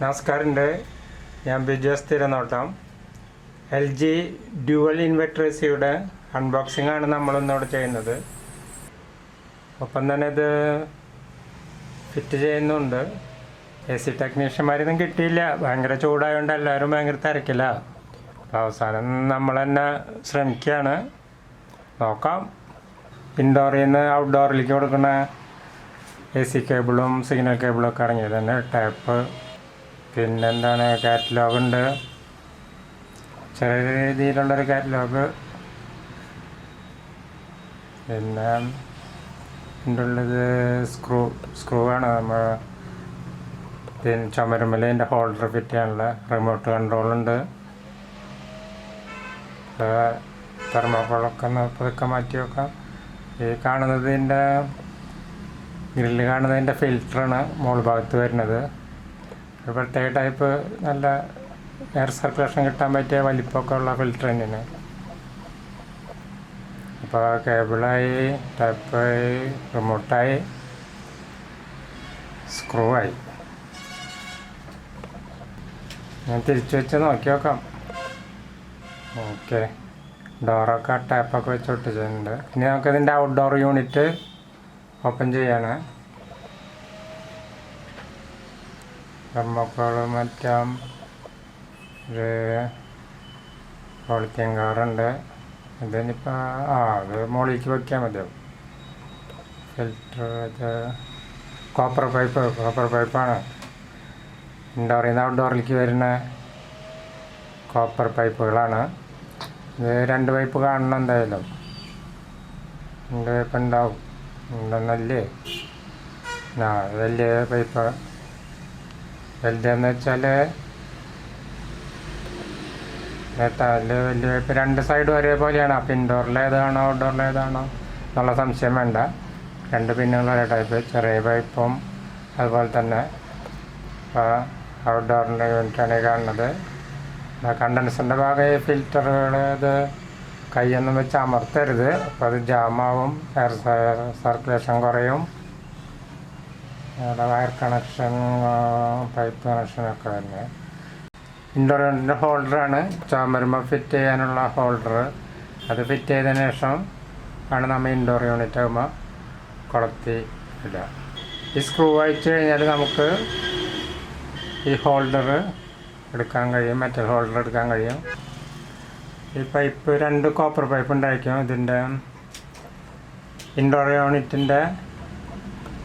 നമസ്കാരമുണ്ട്. ഞാൻ ബിജോസ് തിരനോട്ടം. എൽ ജി ഡ്യുവൽ ഇൻവെർട്ടർ എസിയുടെ അൺബോക്സിംഗ് ആണ് നമ്മളിന്നിവിടെ ചെയ്യുന്നത്. ഒപ്പം തന്നെ ഇത് ഫിറ്റ് ചെയ്യുന്നുണ്ട്. എ സി ടെക്നീഷ്യന്മാരൊന്നും കിട്ടിയില്ല, ഭയങ്കര ചൂടായതുകൊണ്ട് എല്ലാവരും ഭയങ്കര തിരക്കില്ല. അവസാനം നമ്മൾ തന്നെ ശ്രമിക്കുകയാണ്. നോക്കാം. ഇൻഡോറിൽ നിന്ന് ഔട്ട്ഡോറിലേക്ക് കൊടുക്കുന്ന എ സി കേബിളും സിഗ്നൽ കേബിളും ഒക്കെ ഇറങ്ങിയത് തന്നെ. ടാപ്പ്, പിന്നെന്താണ്, കാറ്റലോഗുണ്ട്, ചെറിയ രീതിയിലുള്ളൊരു കാറ്റലോഗ്. പിന്നെ ഇതിൻ്റെ ഉള്ളത് സ്ക്രൂ ആണ്. നമ്മൾ പിന്നെ ചുമരുമ്മൽ ഇതിൻ്റെ ഹോൾഡർ ഫിറ്റ് ചെയ്യാനുള്ള റിമോട്ട് കൺട്രോളുണ്ട്. തെർമോക്കോളൊക്കെ ഒന്ന് പതുക്കെ മാറ്റി വെക്കാം. ഈ കാണുന്നതിൻ്റെ ഗ്രില്ല് കാണുന്നതിൻ്റെ ഫിൽറ്ററാണ് മുകൾ ഭാഗത്ത് വരുന്നത്. ഒരു പ്രത്യേക ടൈപ്പ് നല്ല എയർ സർക്കുലേഷൻ കിട്ടാൻ പറ്റിയ വലിപ്പമൊക്കെ ഉള്ള ഫിൽറ്റർ തന്നെയാണ്. അപ്പോൾ കേബിളായി, ടാപ്പായി, റിമോട്ടായി, സ്ക്രൂ ആയി. ഞാൻ തിരിച്ചു വെച്ച് നോക്കി നോക്കാം. ഓക്കെ, ഡോറൊക്കെ ടാപ്പൊക്കെ വെച്ച് ഒട്ടിച്ചിട്ടുണ്ട്. ഇനി നമുക്കിതിൻ്റെ ഔട്ട്ഡോർ യൂണിറ്റ് ഓപ്പൺ ചെയ്യാണ്. തെർമോക്കോള് മാറ്റാം. ഒരു പോളിത്തീൻ കവറുണ്ട്. ഇതിനിപ്പോൾ അത് മുകളിലേക്ക് വയ്ക്കാൻ മതിയാവും. ഫിൽറ്റർ, ഇത് കോപ്പർ പൈപ്പാണ്. ഇൻഡോറിൽ നിന്ന് ഔട്ട്ഡോറിലേക്ക് വരുന്ന കോപ്പർ പൈപ്പുകളാണ്. ഇത് 2 പൈപ്പ് കാണണം എന്തായാലും. 2 പൈപ്പ് ഉണ്ടാവും. ഉണ്ടെന്നല്ലേ? വലിയ പൈപ്പ്. വലുതെന്ന് വെച്ചാൽ വലിയ പൈപ്പ് 2 സൈഡും ഒരേപോലെയാണ്. അപ്പോൾ ഇൻഡോറിലേതാണോ ഔട്ട്ഡോറിലേതാണോ എന്നുള്ള സംശയം വേണ്ട. 2 പിന്നുള്ള ഒരേ ടൈപ്പ്. ചെറിയ പൈപ്പും അതുപോലെ തന്നെ. അപ്പോൾ ഔട്ട്ഡോറിൻ്റെ യൂണിറ്റാണ് കാണുന്നത്. കണ്ടൻസറിൻ്റെ ഭാഗം ഫിൽറ്ററുകൾ ഇത് കൈയൊന്നും വെച്ച് അമർത്തരുത്. അപ്പോൾ അത് ജാമാവും, എയർ സർക്കുലേഷൻ കുറയും. അവിടെ വയർ കണക്ഷൻ, പൈപ്പ് കണക്ഷനൊക്കെ തന്നെ. ഇൻഡോർ യൂണിറ്റിൻ്റെ ഹോൾഡറാണ്. ചുമരുമ്പോൾ ഫിറ്റ് ചെയ്യാനുള്ള ഹോൾഡർ. അത് ഫിറ്റ് ചെയ്തതിന് ശേഷം ആണ് നമ്മൾ ഇൻഡോർ യൂണിറ്റ് ആകുമ്പോൾ കൊളുത്തി ഇടുക. ഈ സ്ക്രൂ അയച്ചു കഴിഞ്ഞാൽ നമുക്ക് ഈ ഹോൾഡർ എടുക്കാൻ കഴിയും, മെറ്റൽ ഹോൾഡർ എടുക്കാൻ കഴിയും. ഈ പൈപ്പ് 2 കോപ്പർ പൈപ്പ് ഉണ്ടായിരിക്കും. ഇതിൻ്റെ ഇൻഡോർ യൂണിറ്റിൻ്റെ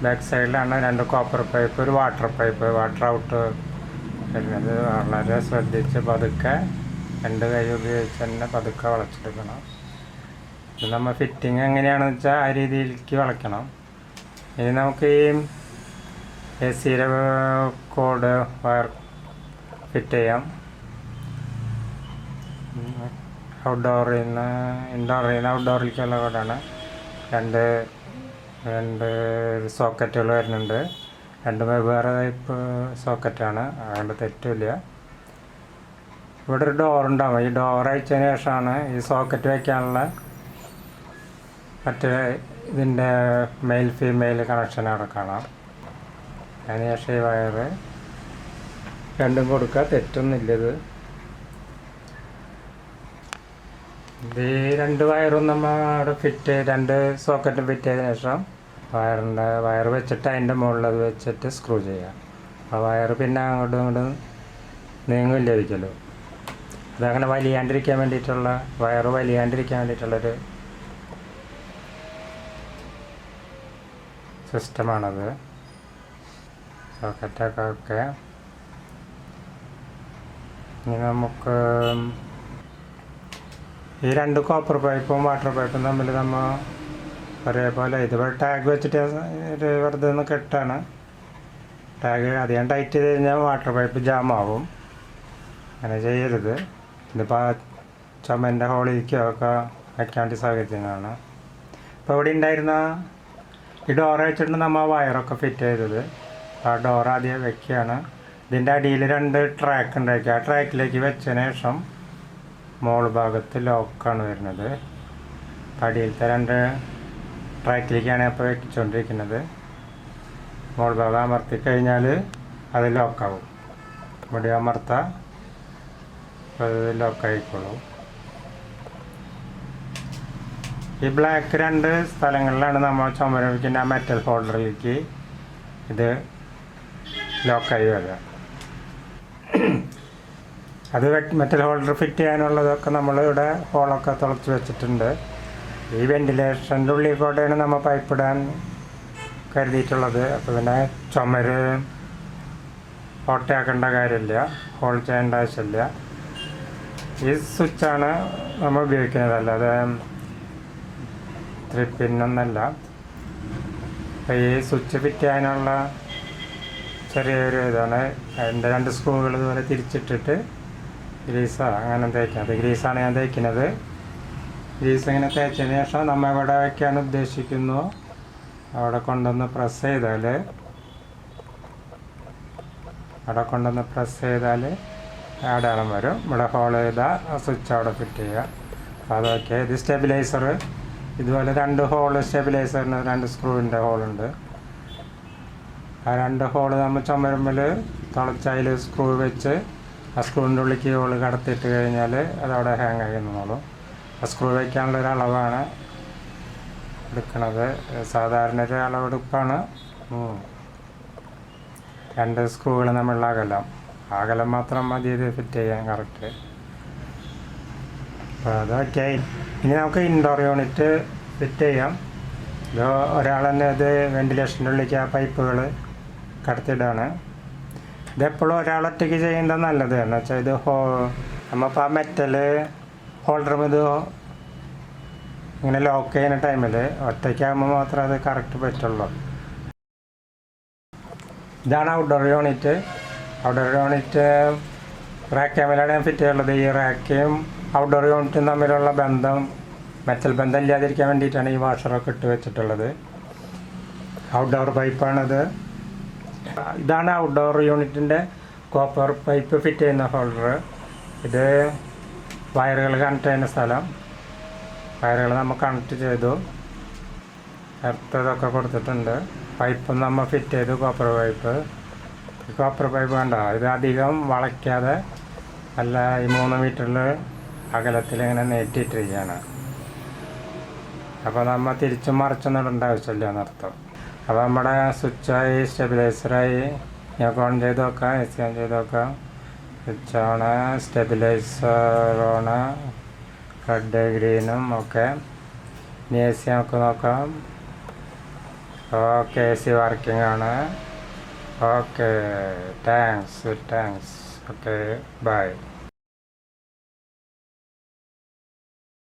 ബാക്ക് സൈഡിലാണ് 2 കോപ്പർ പൈപ്പ്, ഒരു വാട്ടർ പൈപ്പ്, വാട്ടർ ഔട്ട് വരുന്നത്. വളരെ ശ്രദ്ധിച്ച് പതുക്കെ 2 കൈ ഉപയോഗിച്ച് തന്നെ പതുക്കെ വളച്ചെടുക്കണം. ഇത് നമ്മൾ ഫിറ്റിങ് എങ്ങനെയാണെന്ന് വെച്ചാൽ ആ രീതിയിലേക്ക് വളയ്ക്കണം. ഇനി നമുക്ക് ഈ എ സിയുടെ കോഡ് വയർ ഫിറ്റ് ചെയ്യാം. ഇൻഡോറിൽ നിന്ന് ഔട്ട്ഡോറിലേക്കുള്ള കോഡാണ്. 2 സോക്കറ്റുകൾ വരുന്നുണ്ട്. 2 വെവ്വേറെ ടൈപ്പ് സോക്കറ്റാണ്, അതുകൊണ്ട് തെറ്റില്ല. ഇവിടെ ഒരു ഡോറുണ്ടാവും. ഈ ഡോർ അയച്ചതിന് ശേഷമാണ് ഈ സോക്കറ്റ് വയ്ക്കാനുള്ള മറ്റേ ഇതിൻ്റെ മെയിൽ ഫീമെയിൽ കണക്ഷൻ അവിടെ കാണാം. അതിനുശേഷം ഈ വയറ് 2 കൊടുക്കുക, തെറ്റൊന്നുമില്ല. ഈ 2 വയറും നമ്മൾ അവിടെ 2 സോക്കറ്റും ഫിറ്റ് ചെയ്തതിന് ശേഷം വയർ വെച്ചിട്ട് അതിൻ്റെ മുകളിൽ അത് വെച്ചിട്ട് സ്ക്രൂ ചെയ്യുക. ആ വയർ പിന്നെ അങ്ങോട്ടും ഇങ്ങോട്ടും നീങ്ങില്ല ഒരിക്കലും. അതങ്ങനെ വലിയാണ്ടിരിക്കാൻ വേണ്ടിയിട്ടുള്ള, വയറ് വലിയാണ്ടിരിക്കാൻ വേണ്ടിയിട്ടുള്ളൊരു സിസ്റ്റമാണത്. സോക്കറ്റൊക്കെ ഒക്കെ ഇനി നമുക്ക് ഈ 2 കോപ്പർ പൈപ്പും വാട്ടർ പൈപ്പും തമ്മിൽ നമ്മൾ ഒരേപോലെ ഇതുപോലെ ടാഗ് വെച്ചിട്ട് വെറുതെ ഒന്ന് കെട്ടാണ്. ടാഗ് അധികം ടൈറ്റ് ചെയ്ത് കഴിഞ്ഞാൽ വാട്ടർ പൈപ്പ് ജാമാവും. അങ്ങനെ ചെയ്യരുത്. ഇതിപ്പോൾ ചുമൻ്റെ ഹോളിലേക്കോ ഒക്കെ വയ്ക്കാൻ വേണ്ടി സൗകര്യത്തിനാണ്. ഇപ്പോൾ ഇവിടെ ഉണ്ടായിരുന്ന ഈ ഡോർ വെച്ചിട്ട് നമ്മൾ വയറൊക്കെ ഫിറ്റ് ചെയ്തത്. ആ ഡോർ ആദ്യം വെക്കുകയാണ്. ഇതിൻ്റെ അടിയിൽ 2 ട്രാക്ക് ഉണ്ടാക്കി. ആ ട്രാക്കിലേക്ക് വെച്ചതിന് ശേഷം മോൾ ഭാഗത്ത് ലോക്കാണ് വരുന്നത്. അടിയിലത്തെ 2 ട്രാക്കിലേക്കാണ് അപ്പോൾ വെച്ചുകൊണ്ടിരിക്കുന്നത്. മോൾ ഭാഗം അമർത്തി കഴിഞ്ഞാൽ അത് ലോക്കാവും. ഇവിടെ അമർത്താം, അത് ലോക്കായിക്കോളും. ഈ ബ്ലാക്ക് 2 സ്ഥലങ്ങളിലാണ് നമ്മൾ ചുമരപ്പിക്കുന്ന മെറ്റൽ ഹോൾഡറിലേക്ക് ഇത് ലോക്കായി വരിക. അത് മെറ്റൽ ഹോൾഡർ ഫിറ്റ് ചെയ്യാനുള്ളതൊക്കെ നമ്മളിവിടെ ഹോളൊക്കെ തുളച്ച് വെച്ചിട്ടുണ്ട്. ഈ വെൻറ്റിലേഷൻ്റെ ഉള്ളിൽ കൂടെയാണ് നമ്മൾ പൈപ്പ് ഇടാൻ കരുതിയിട്ടുള്ളത്. അപ്പോൾ പിന്നെ ചുമര് ഓട്ടയാക്കേണ്ട കാര്യമില്ല, ഹോൾ ചെയ്യേണ്ട ആവശ്യമില്ല. ഈ സ്വിച്ചാണ് നമ്മൾ ഉപയോഗിക്കുന്നത്, അല്ലാതെ 3 പിന്നൊന്നല്ല. അപ്പോൾ ഈ സ്വിച്ച് ഫിറ്റ് ചെയ്യാനുള്ള ചെറിയൊരു ഇതാണ്. അതിൻ്റെ 2 സ്ക്രൂകൾ ഇതുപോലെ തിരിച്ചിട്ടിട്ട് ഗ്രീസോ അങ്ങനെ തേക്കാം. അത് ഗ്രീസാണ് ഞാൻ തേക്കുന്നത്. ഗ്രീസ് ഇങ്ങനെ തേച്ചതിന് ശേഷം നമ്മൾ എവിടെ വയ്ക്കാൻ ഉദ്ദേശിക്കുന്നു അവിടെ കൊണ്ടുവന്ന് പ്രസ് ചെയ്താൽ അടയാളം വരും. ഇവിടെ ഹോൾ ചെയ്താൽ സ്വിച്ച് അവിടെ ഫിറ്റ് ചെയ്യുക. അപ്പോൾ അതൊക്കെ ഇത് സ്റ്റെബിലൈസർ. ഇതുപോലെ 2 ഹോള് സ്റ്റെബിലൈസറിന് 2 സ്ക്രൂവിൻ്റെ ഹോളുണ്ട്. ആ 2 ഹോള് നമ്മൾ ചുമരുമ്പിൽ തുളച്ചതിൽ സ്ക്രൂ വെച്ച് ആ സ്ക്രൂവിൻ്റെ ഉള്ളിലേക്ക് ഹോള് കടത്തിയിട്ട് കഴിഞ്ഞാൽ അതവിടെ ഹാങ് ആയി നിന്നോളും. ആ സ്ക്രൂ വയ്ക്കാനുള്ളൊരു അളവാണ് എടുക്കുന്നത്. സാധാരണ ഒരു അളവെടുപ്പാണ്. 2 സ്ക്രൂകൾ തമ്മിലുള്ള അകലം മാത്രം മതി ഇത് ഫിറ്റ് ചെയ്യാൻ കറക്റ്റ്. അപ്പോൾ അതൊക്കെ ഇനി നമുക്ക് ഇൻഡോർ യൂണിറ്റ് ഫിറ്റ് ചെയ്യാം. ഇത് ഒരാൾ തന്നെ ഇത് വെൻറ്റിലേഷൻ്റെ ഉള്ളിലേക്ക് ആ പൈപ്പുകൾ കടത്തിയിടാണ്. ഇതെപ്പോഴും ഒരാളൊറ്റയ്ക്ക് ചെയ്യുന്നത് നല്ലത്. എന്ന് വെച്ചാൽ ഇത് നമ്മളിപ്പോൾ ആ മെറ്റൽ ഹോൾഡറും ഇത് ഇങ്ങനെ ലോക്ക് ചെയ്യുന്ന ടൈമിൽ ഒറ്റയ്ക്കാകുമ്പോൾ മാത്രമേ അത് കറക്റ്റ് പറ്റുള്ളൂ. ഇതാണ് outdoor unit. Outdoor unit rack ക്യാമിലാണ് ഞാൻ ഫിറ്റ് ചെയ്യുള്ളത്. ഈ റാക്കയും ഔട്ട്ഡോർ യൂണിറ്റും തമ്മിലുള്ള ബന്ധം, മെറ്റൽ ബന്ധം ഇല്ലാതിരിക്കാൻ വേണ്ടിയിട്ടാണ് ഈ വാഷറൊക്കെ ഇട്ട് വെച്ചിട്ടുള്ളത്. ഔട്ട്ഡോർ പൈപ്പാണിത്. ഇതാണ് ഔട്ട്ഡോർ യൂണിറ്റിൻ്റെ കോപ്പർ പൈപ്പ് ഫിറ്റ് ചെയ്യുന്ന ഹോൾഡർ. ഇത് വയറുകൾ കണക്ട് ചെയ്യുന്ന സ്ഥലം. വയറുകൾ നമ്മൾ കണക്ട് ചെയ്തു, എർത്തതൊക്കെ കൊടുത്തിട്ടുണ്ട്. പൈപ്പും നമ്മൾ ഫിറ്റ് ചെയ്തു, കോപ്പർ പൈപ്പ്. ഈ കോപ്പർ പൈപ്പ് കണ്ട, ഇത് അധികം വളയ്ക്കാതെ അല്ല, ഈ 3 മീറ്ററിൽ അകലത്തിൽ ഇങ്ങനെ നീട്ടിയിട്ടിരിക്കുകയാണ്. അപ്പോൾ നമ്മൾ തിരിച്ചും മറിച്ചൊന്നും ഇടേണ്ട ആവശ്യമില്ല എന്നർത്ഥം. അപ്പോൾ നമ്മുടെ സ്വിച്ചായി, സ്റ്റെബിലൈസറായി. ഞങ്ങൾക്ക് ഓൺ ചെയ്ത് നോക്കാം, AC ഓൺ ചെയ്ത് നോക്കാം. സ്വിച്ചാണ്, സ്റ്റെബിലൈസറാണ്, റെഡ് ഗ്രീനും ഒക്കെ. ഇനി AC നമുക്ക് നോക്കാം. ഓക്കെ, AC വർക്കിംഗ് ആണ്. Okay, thanks. Okay, by.